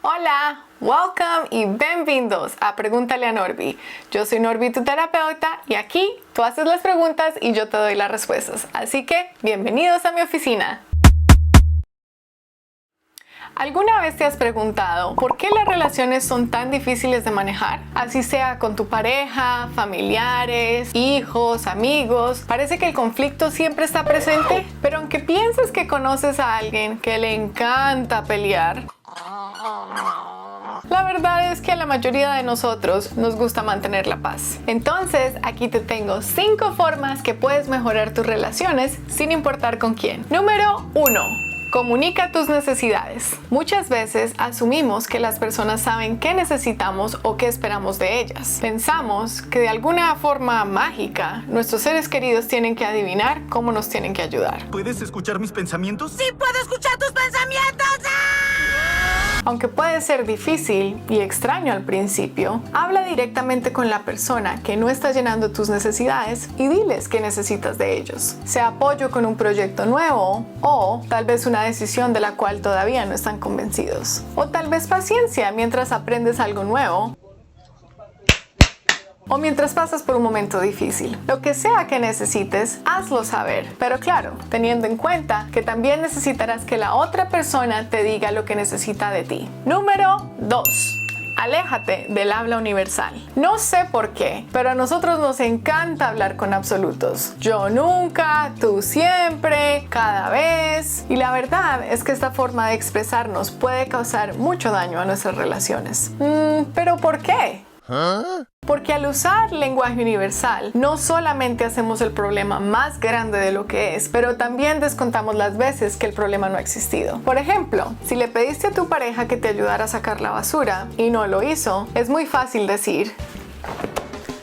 Hola, welcome y bienvenidos a Pregúntale a Norby. Yo soy Norby, tu terapeuta, y aquí tú haces las preguntas y yo te doy las respuestas. Así que, bienvenidos a mi oficina. ¿Alguna vez te has preguntado por qué las relaciones son tan difíciles de manejar? Así sea con tu pareja, familiares, hijos, amigos. Parece que el conflicto siempre está presente, pero aunque pienses que conoces a alguien que le encanta pelear, la verdad es que a la mayoría de nosotros nos gusta mantener la paz. Entonces, aquí te tengo 5 formas que puedes mejorar tus relaciones sin importar con quién. Número 1. Comunica tus necesidades. Muchas veces asumimos que las personas saben qué necesitamos o qué esperamos de ellas. Pensamos que de alguna forma mágica, nuestros seres queridos tienen que adivinar cómo nos tienen que ayudar. ¿Puedes escuchar mis pensamientos? ¡Sí puedo escuchar tus pensamientos! Aunque puede ser difícil y extraño al principio, habla directamente con la persona que no está llenando tus necesidades y diles qué necesitas de ellos. Sea apoyo con un proyecto nuevo o tal vez una decisión de la cual todavía no están convencidos. O tal vez paciencia mientras aprendes algo nuevo. O mientras pasas por un momento difícil. Lo que sea que necesites, hazlo saber. Pero claro, teniendo en cuenta que también necesitarás que la otra persona te diga lo que necesita de ti. Número 2. Aléjate del habla universal. No sé por qué, pero a nosotros nos encanta hablar con absolutos. Yo nunca, tú siempre, cada vez. Y la verdad es que esta forma de expresarnos puede causar mucho daño a nuestras relaciones. ¿Pero por qué? Porque al usar lenguaje universal, no solamente hacemos el problema más grande de lo que es, pero también descontamos las veces que el problema no ha existido. Por ejemplo, si le pediste a tu pareja que te ayudara a sacar la basura y no lo hizo, es muy fácil decir: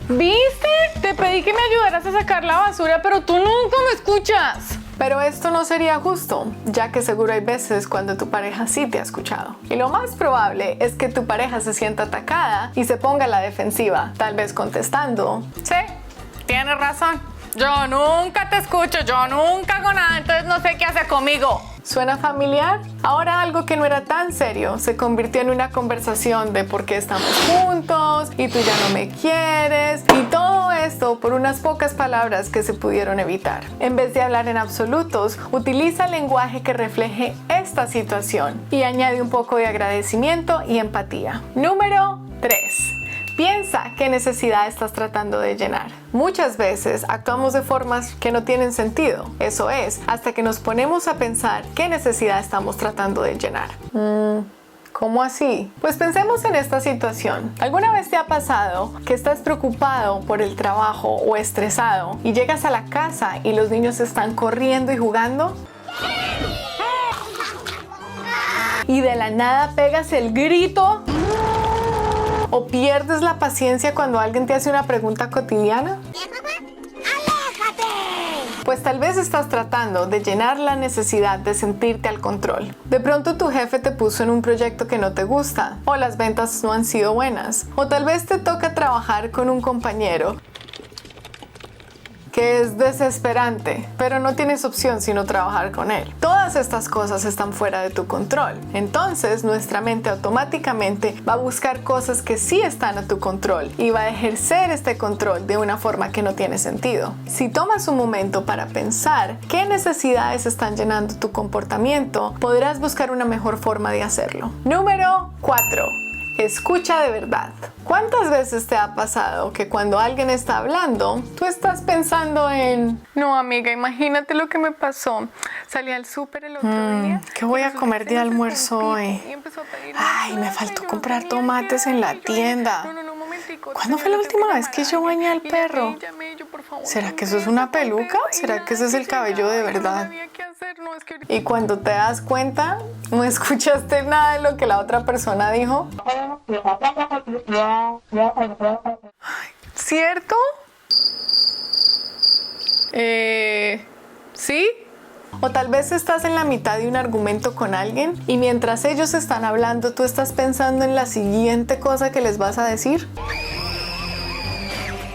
¿viste? Te pedí que me ayudaras a sacar la basura, pero tú nunca me escuchas. Pero esto no sería justo, ya que seguro hay veces cuando tu pareja sí te ha escuchado. Y lo más probable es que tu pareja se sienta atacada y se ponga a la defensiva, tal vez contestando: sí, tienes razón, yo nunca te escucho, yo nunca hago nada, entonces no sé qué hacer conmigo. ¿Suena familiar? Ahora algo que no era tan serio se convirtió en una conversación de por qué estamos juntos y tú ya no me quieres, y todo esto por unas pocas palabras que se pudieron evitar. En vez de hablar en absolutos, utiliza lenguaje que refleje esta situación y añade un poco de agradecimiento y empatía. Número 3. Piensa qué necesidad estás tratando de llenar. Muchas veces actuamos de formas que no tienen sentido. Eso es, hasta que nos ponemos a pensar qué necesidad estamos tratando de llenar. ¿Cómo así? Pues pensemos en esta situación. ¿Alguna vez te ha pasado que estás preocupado por el trabajo o estresado y llegas a la casa y los niños están corriendo y jugando? Y de la nada pegas el grito. ¿O pierdes la paciencia cuando alguien te hace una pregunta cotidiana? ¡Aléjate! Pues tal vez estás tratando de llenar la necesidad de sentirte al control. De pronto tu jefe te puso en un proyecto que no te gusta, o las ventas no han sido buenas, o tal vez te toca trabajar con un compañero que es desesperante, pero no tienes opción sino trabajar con él. Todas estas cosas están fuera de tu control. Entonces, nuestra mente automáticamente va a buscar cosas que sí están a tu control y va a ejercer este control de una forma que no tiene sentido. Si tomas un momento para pensar qué necesidades están llenando tu comportamiento, podrás buscar una mejor forma de hacerlo. Número 4. Escucha de verdad. ¿Cuántas veces te ha pasado que cuando alguien está hablando, tú estás pensando en: no, amiga, imagínate lo que me pasó. Salí al súper el otro día. ¿Qué voy a comer de almuerzo hoy? Ay, me faltó comprar tomates en la tienda. ¿Cuándo fue la última vez que yo bañé al perro? ¿Será que eso es una peluca? ¿Será que ese es el cabello de verdad? Y cuando te das cuenta, no escuchaste nada de lo que la otra persona dijo. ¿Cierto? ¿Sí? O tal vez estás en la mitad de un argumento con alguien y mientras ellos están hablando, tú estás pensando en la siguiente cosa que les vas a decir.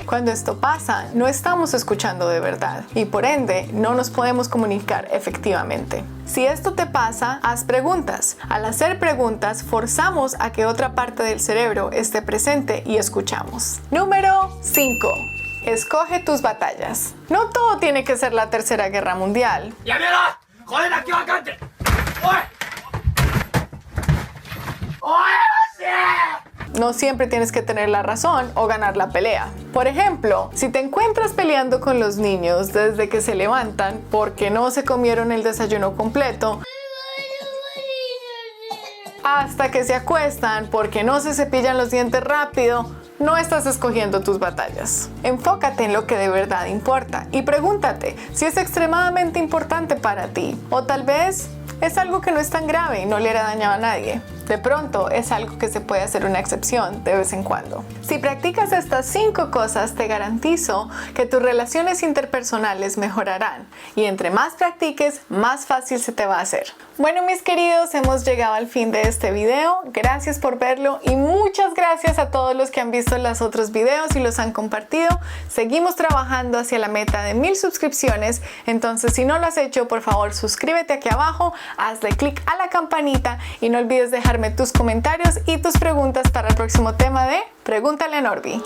Cuando esto pasa, no estamos escuchando de verdad y por ende no nos podemos comunicar efectivamente. Si esto te pasa, haz preguntas. Al hacer preguntas, forzamos a que otra parte del cerebro esté presente y escuchamos. Número 5. Escoge tus batallas. No todo tiene que ser la Tercera Guerra Mundial. ¡Ya mira! ¡Joder, aquí vacante! No siempre tienes que tener la razón o ganar la pelea. Por ejemplo, si te encuentras peleando con los niños desde que se levantan porque no se comieron el desayuno completo, hasta que se acuestan porque no se cepillan los dientes rápido, no estás escogiendo tus batallas. Enfócate en lo que de verdad importa y pregúntate si es extremadamente importante para ti o tal vez es algo que no es tan grave y no le hará daño a nadie. De pronto es algo que se puede hacer una excepción de vez en cuando. Si practicas estas 5 cosas, te garantizo que tus relaciones interpersonales mejorarán y entre más practiques, más fácil se te va a hacer. Bueno, mis queridos, hemos llegado al fin de este video. Gracias por verlo y muchas gracias a todos los que han visto los otros videos y los han compartido. Seguimos trabajando hacia la meta de 1000 suscripciones, entonces si no lo has hecho, por favor suscríbete aquí abajo, hazle clic a la campanita y no olvides dejarme tus comentarios y tus preguntas para el próximo tema de Pregúntale a Norby.